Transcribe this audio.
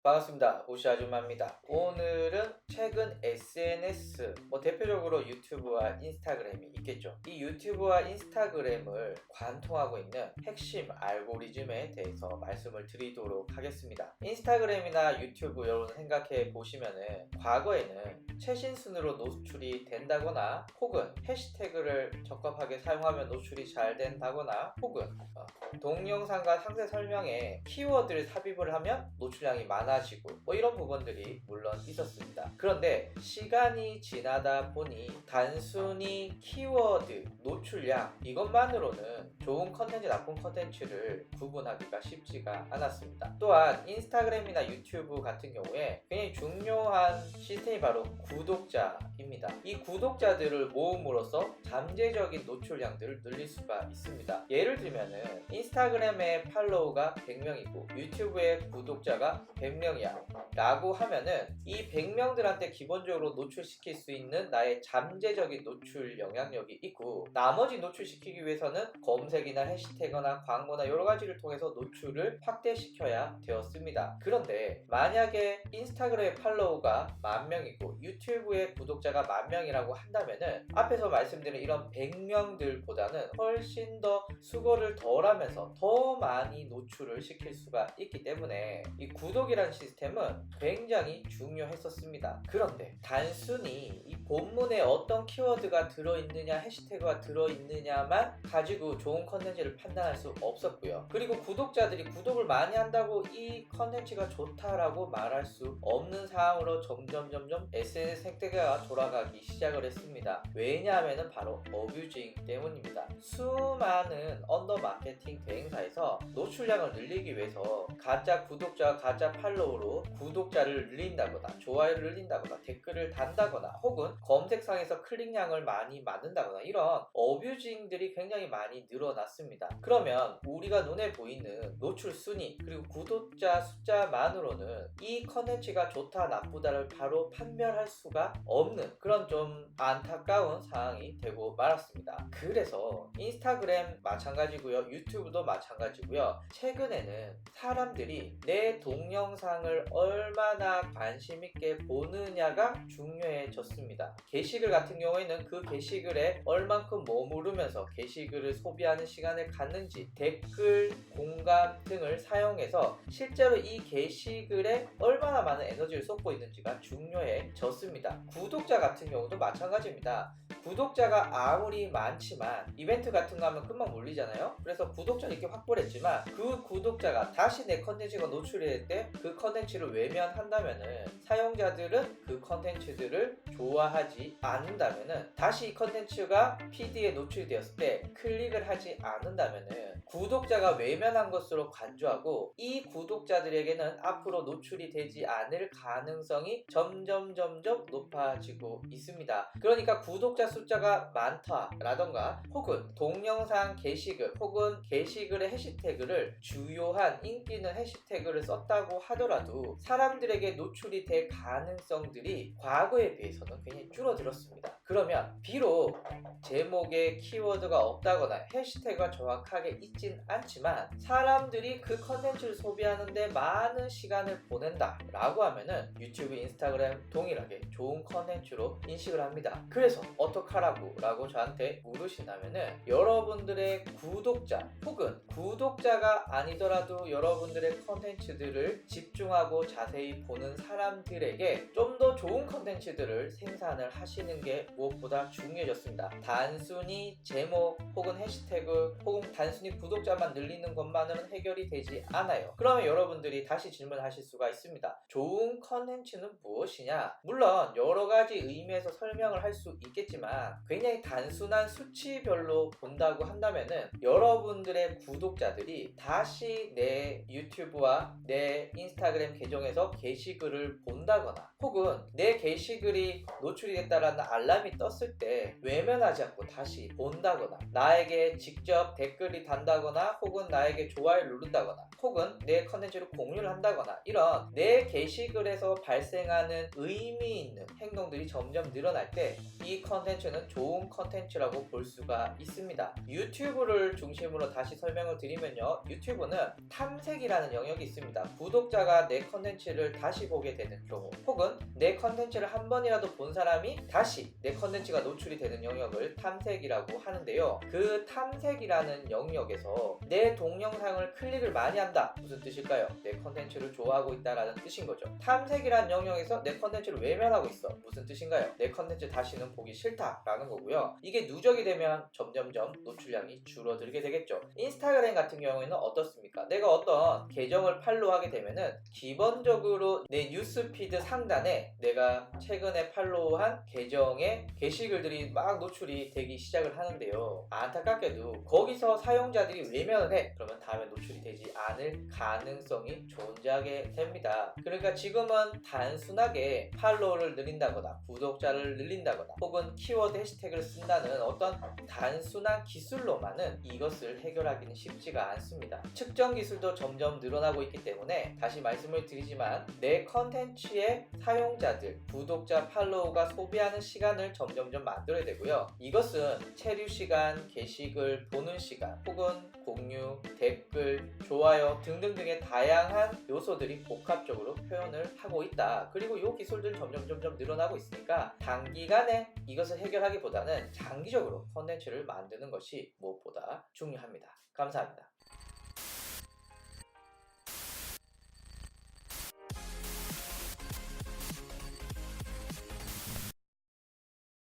반갑습니다. 오시 아줌마입니다. 오늘은 최근 SNS, 대표적으로 유튜브와 인스타그램이 있겠죠. 이 유튜브와 인스타그램을 관통하고 있는 핵심 알고리즘에 대해서 말씀을 드리도록 하겠습니다. 인스타그램이나 유튜브 여러분 생각해 보시면은 과거에는 최신 순으로 노출이 된다거나 혹은 해시태그를 적합하게 사용하면 노출이 잘 된다거나 혹은 동영상과 상세 설명에 키워드를 삽입을 하면 노출량이 많아지고 이런 부분들이 물론 있었습니다. 그런데 시간이 지나다 보니 단순히 키워드, 노출량 이것만으로는 좋은 컨텐츠, 나쁜 컨텐츠를 구분하기가 쉽지가 않았습니다. 또한 인스타그램이나 유튜브 같은 경우에 굉장히 중요한 시스템이 바로 구독자입니다. 이 구독자들을 모음으로써 잠재적인 노출량들을 늘릴 수가 있습니다. 예를 들면은 인스타그램의 팔로우가 100명이고 유튜브의 구독자가 100명이야 라고 하면은 이 100명들한테 기본적으로 노출시킬 수 있는 나의 잠재적인 노출 영향력이 있고, 나머지 노출시키기 위해서는 검색이나 해시태그나 광고나 여러가지를 통해서 노출을 확대시켜야 되었습니다. 그런데 만약에 인스타그램의 팔로우가 10,000명이고 유튜브의 구독자가 10,000명이라고 한다면은 앞에서 말씀드린 이런 100명들보다는 훨씬 더 수고를 덜 하면서 더 많이 노출을 시킬 수가 있기 때문에 이 구독이라는 시스템은 굉장히 중요했었습니다. 그런데 단순히 이 본문에 어떤 키워드가 들어있느냐, 해시태그가 들어있느냐만 가지고 좋은 컨텐츠를 판단할 수 없었고요. 그리고 구독자들이 구독을 많이 한다고 이 컨텐츠가 좋다라고 말할 수 없는 상황으로 점점 SNS 생태계가 돌아가기 시작을 했습니다. 왜냐하면 바로 어뷰징 때문입니다. 수많은 언더 마케팅 대행사에서 노출량을 늘리기 위해서 가짜 구독자, 가짜 팔로우로 구독자를 늘린다거나 좋아요를 늘린다거나 댓글을 단다거나 혹은 검색상에서 클릭량을 많이 만든다거나 이런 어뷰징들이 굉장히 많이 늘어났습니다. 그러면 우리가 눈에 보이는 노출 순위 그리고 구독자 숫자만으로는 이 컨텐츠가 좋다 나쁘다를 바로 판별할 수가 없는 그런 좀 안타까운 상황이 되고 말았습니다. 그래서 인스타그램 마찬가지고요, 유튜브도 마찬가지고요. 최근에는 사람들이 내 동영상을 얼마나 관심 있게 보느냐가 중요해졌습니다. 게시글 같은 경우에는 그 게시글에 얼만큼 머무르면서 게시글을 소비하는 시간을 갖는지, 댓글, 공감 등을 사용해서 실제로 이 게시글에 얼마나 많은 에너지를 쏟고 있는지가 중요해졌습니다. 구독자 같은 경우도 마찬가지입니다. 구독자가 아무리 많지만 이벤트 같은 거 하면 금방 몰리잖아요. 그래서 구독자를 이렇게 확보를 했지만 그 구독자가 다시 내 컨텐츠가 노출이 될 때 그 컨텐츠를 외면한다면은, 사용자들은 그 컨텐츠들을 좋아하지 않는다면은, 다시 이 컨텐츠가 피드에 노출이 되었을 때 클릭을 하지 않는다면은 구독자가 외면한 것으로 간주하고 이 구독자들에게는 앞으로 노출이 되지 않을 가능성이 점점 높아지고 있습니다. 그러니까 구독자 숫자가 많다라던가 혹은 동영상 게시글 혹은 게시글의 해시태그를 주요한 인기 있는 해시태그를 썼다고 하더라도 사람들에게 노출이 될 가능성들이 과거에 비해서는 굉장히 줄어들었습니다. 그러면 비록 제목에 키워드가 없다거나 해시태그가 정확하게 있진 않지만 사람들이 그 컨텐츠를 소비하는데 많은 시간을 보낸다 라고 하면은 유튜브, 인스타그램 동일하게 좋은 컨텐츠로 인식을 합니다. 그래서 어떡하라고 라고 저한테 물으신다면은, 여러분들의 구독자 혹은 구독자가 아니더라도 여러분들의 컨텐츠들을 집중하고 자세히 보는 사람들에게 좀 더 좋은 컨텐츠들을 생산을 하시는 게 무엇보다 중요해졌습니다. 단순히 제목 혹은 해시태그 혹은 단순히 구독자만 늘리는 것만으로는 해결이 되지 않아요. 그러면 여러분들이 다시 질문하실 수가 있습니다. 좋은 컨텐츠는 무엇이냐? 물론 여러가지 의미에서 설명을 할 수 있겠지만 굉장히 단순한 수치별로 본다고 한다면은 여러분들의 구독자들이 다시 내 유튜브와 내 인스타그램 계정에서 게시글을 본다거나 혹은 내 게시글이 노출이 됐다라는 알람이 떴을 때 외면하지 않고 다시 본다거나, 나에게 직접 댓글이 단다거나 혹은 나에게 좋아요를 누른다거나 혹은 내 컨텐츠를 공유를 한다거나, 이런 내 게시글에서 발생하는 의미 있는 행동들이 점점 늘어날 때 이 컨텐츠는 좋은 컨텐츠라고 볼 수가 있습니다. 유튜브를 중심으로 다시 설명을 드리면요, 유튜브는 탐색이라는 영역이 있습니다. 구독자가 구독자가 내 컨텐츠를 다시 보게 되는 경우, 혹은 내 컨텐츠를 한 번이라도 본 사람이 다시 내 컨텐츠가 노출이 되는 영역을 탐색이라고 하는데요. 그 탐색이라는 영역에서 내 동영상을 클릭을 많이 한다, 무슨 뜻일까요? 내 컨텐츠를 좋아하고 있다라는 뜻인 거죠. 탐색이라는 영역에서 내 컨텐츠를 외면하고 있어, 무슨 뜻인가요? 내 컨텐츠 다시는 보기 싫다라는 거고요. 이게 누적이 되면 점점점 노출량이 줄어들게 되겠죠. 인스타그램 같은 경우에는 어떻습니까? 내가 어떤 계정을 팔로우하게 되면은 기본적으로 내 뉴스피드 상단에 내가 최근에 팔로우한 계정의 게시글들이 막 노출이 되기 시작을 하는데요. 안타깝게도 거기서 사용자들이 외면을 해. 그러면 다음에 노출이 되지 않을 가능성이 존재하게 됩니다. 그러니까 지금은 단순하게 팔로우를 늘린다거나 구독자를 늘린다거나 혹은 키워드 해시태그를 쓴다는 어떤 단순한 기술로만은 이것을 해결하기는 쉽지가 않습니다. 측정 기술도 점점 늘어나고 있기 때문에 다시 말씀을 드리지만 내 컨텐츠의 사용자들, 구독자, 팔로우가 소비하는 시간을 점점점 만들어야 되고요. 이것은 체류 시간, 게시글 보는 시간, 혹은 공유, 댓글, 좋아요 등등등의 다양한 요소들이 복합적으로 표현을 하고 있다. 그리고 이 기술들 점점 늘어나고 있으니까 단기간에 이것을 해결하기보다는 장기적으로 컨텐츠를 만드는 것이 무엇보다 중요합니다. 감사합니다.